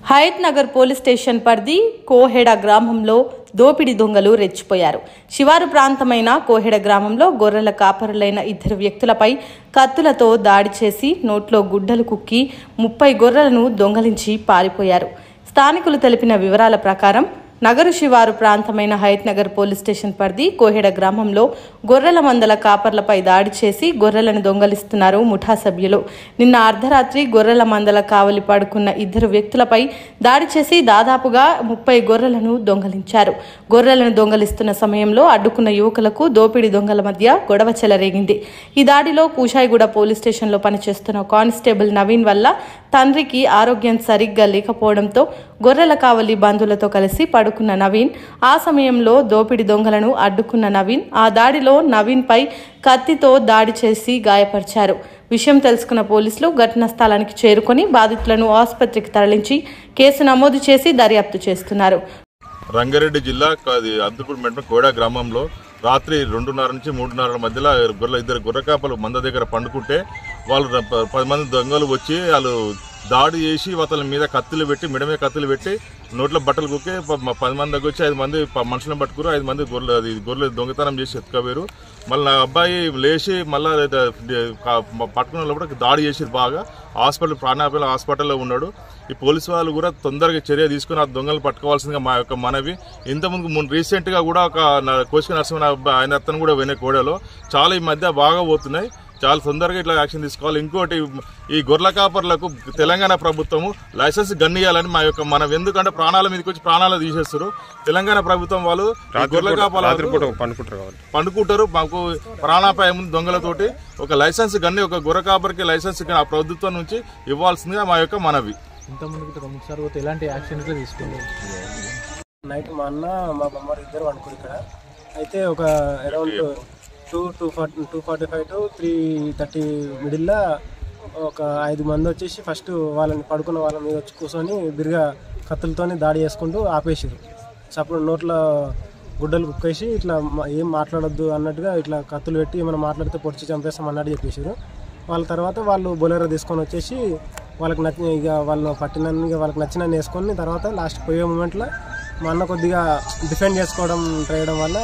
Hayath Nagar police station పరిధి కోహెడ గ్రామంలో దోపిడీ దొంగలు రెచ్చిపోయారు. శివారు ప్రాంతమైన కోహెడ గ్రామంలో గొర్రెల కాపరులైన ఇద్దరు వ్యక్తులపై కత్తులతో దాడి చేసి నోట్లో గుడ్డలు కుక్కి 30 గొర్రెలను దొంగలించి పారిపోయారు. స్థానికులు తెలిపిన వివరాల ప్రకారం నగరు శివారు ప్రాంతమైన హయత్ నగర్ పోలీస్ స్టేషన్ పరిధి కోహెడ గ్రామంలో గొర్రెల మందల కాపర్లపై దాడి చేసి గొర్రెలను దొంగలిస్తున్నారు ముఠా సభ్యులు. నిన్న అర్ధరాత్రి గొర్రెల మందల కావలి పడుకున్న ఇద్దరు వ్యక్తులపై దాడి చేసి దాదాపుగా 30 గొర్రెలను దొంగలించారు. గొర్రెలను దొంగలిస్తున్న సమయంలో అడ్డుకున్న యువకులకు దోపిడీ దొంగల మధ్య గొడవ చెలరేగింది. ఈ దాడిలో కూషాయిగూడ పోలీస్ స్టేషన్లో పనిచేస్తున్న కానిస్టేబుల్ నవీన్ వల్ల తండ్రికి ఆరోగ్యం సరిగ్గా లేకపోవడంతో గొర్రెల కావలి బంధువులతో కలిసి పడుకున్న నవీన్ ఆ సమయంలో దోపిడీ దొంగలను అడ్డుకున్న నవీన్ ఆ దాడిలో నవీన్ పై కత్తితో దాడి చేసి గాయపరిచారు. విషయం తెలుసుకున్న పోలీసులు ఘటనా స్థలానికి చేరుకొని బాధితులను ఆసుపత్రికి తరలించి కేసు నమోదు చేసి దర్యాప్తు చేస్తున్నారు. రంగారెడ్డి జిల్లా అద్దుపూడి మండలం కోడా గ్రామంలో రాత్రి 2:30 నుంచి 3:30 మధ్యలో ఇద్దరు గొర్రె కాపలు మంద దగ్గర పండుకుంటే వాళ్ళు 10 మంది దొంగలు వచ్చి వాళ్ళు దాడి చేసి అతని మీద కత్తులు పెట్టి మిడమే కత్తులు పెట్టి నోట్లో బట్టలు కుక్కి 10 మంది దగ్గర వచ్చి 5 మంది మనుషులను పట్టుకురు. 5 మంది గొర్రెలు దొంగతనం చేసి ఎత్తుకోవేరు. మళ్ళీ నా అబ్బాయి లేచి మళ్ళీ పట్టుకున్న కూడా దాడి చేసి బాగా ప్రాణాపాయ హాస్పిటల్లో ఉన్నాడు. ఈ పోలీసు వాళ్ళు కూడా తొందరగా చర్య తీసుకుని ఆ దొంగలు పట్టుకోవాల్సిందిగా మా యొక్క మనవి. ఇంతకుముందు రీసెంట్గా కూడా ఒక కోసిక నరసింహ ఆయన అతను కూడా వినే కోడలో చాలా ఈ మధ్య బాగా పోతున్నాయి. చాలా తొందరగా ఇట్లా యాక్షన్ తీసుకోవాలి. ఇంకోటి ఈ గొర్రెల కాపర్లకు తెలంగాణ ప్రభుత్వము లైసెన్స్ గన్నియాలని మా యొక్క మనం, ఎందుకంటే ప్రాణాల మీదకి వచ్చి ప్రాణాలు తీసేస్తారు. తెలంగాణ ప్రభుత్వం వాళ్ళు గొర్రెల కాపర్లు పండుకుంటారు. మాకు ప్రాణాపాయం దొంగలతోటి ఒక లైసెన్స్ గన్ని ఒక గొర్రె కాపర్కి లైసెన్స్ ఆ ప్రభుత్వం నుంచి ఇవ్వాల్సిందిగా మా యొక్క మనవి. నైట్ మా అన్న మా బొమ్మారు ఇద్దరు అనుకోరు ఇక్కడ అయితే ఒక అరౌండ్ 2:45 to 3:30 మిడిల్లో ఒక 5 మంది వచ్చేసి ఫస్ట్ వాళ్ళని పడుకున్న వాళ్ళ మీద వచ్చి కూర్చొని బిరిగా కత్తులతోని దాడి చేసుకుంటూ ఆపేసారు. అప్పుడు నోట్లో గుడ్డలు కుక్కేసి ఇట్లా ఏం మాట్లాడొద్దు అన్నట్టుగా ఇట్లా కత్తులు పెట్టి ఏమైనా మాట్లాడితే పొడిచి చంపేస్తాం అన్నట్టు చెప్పేసారు. వాళ్ళ తర్వాత వాళ్ళు బొలెరో తీసుకొని వచ్చేసి వాళ్ళకి నచ్చిన ఇక వాళ్ళు పట్టినన్ని వాళ్ళకి నచ్చినన్ని వేసుకొని తర్వాత లాస్ట్ పోయే మూమెంట్లో మా అన్న కొద్దిగా డిఫెండ్ చేసుకోవడం ట్రై చేయడం వల్ల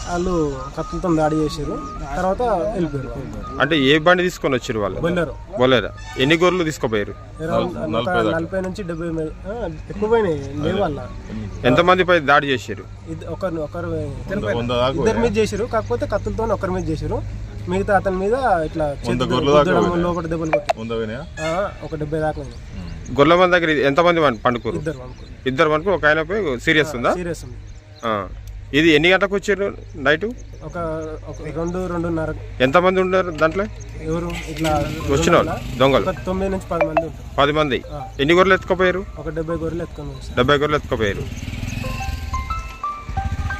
వాళ్ళు కత్తులతో దాడి చేశారు. తర్వాత వెళ్ళిపోయారు. అంటే ఏ బండి తీసుకొని వచ్చారు వాళ్ళు? బొలెరో. ఎన్ని గొర్రెలు తీసుకుపోయారు? 40 నుంచి 70 ఎక్కువ పోయినాయి లేవు. వాళ్ళ ఎంతమంది పై దాడి చేశారు? ఇద్దరి మీద చేశారు. కాకపోతే కత్తులతో ఒకరి మీద చేశారు. మిగతా అతని మీద ఇట్లా లోపల దెబ్బలు ఒక 70 దాకా. గొర్రెల మంది దగ్గర ఎంతమంది పండుకోరు? ఇద్దరు పండుకో. ఒక ఆయన సీరియస్ ఉందా? సీరియస్ ఉంది. ఇది ఎన్ని గంటలకు వచ్చారు? నైట్ ఒక 2-2:30. ఎంతమంది ఉన్నారు దాంట్లో? ఎవరు ఇట్లా వచ్చిన వాళ్ళు దొంగలు? 9 నుంచి 10 మంది. 10 మంది. ఎన్ని గొర్రెలు ఎత్తుకుపోయారు? ఒక 70 గొర్రెలు ఎత్తుకొని. 70 గొర్రెలు ఎత్తుకుపోయారు.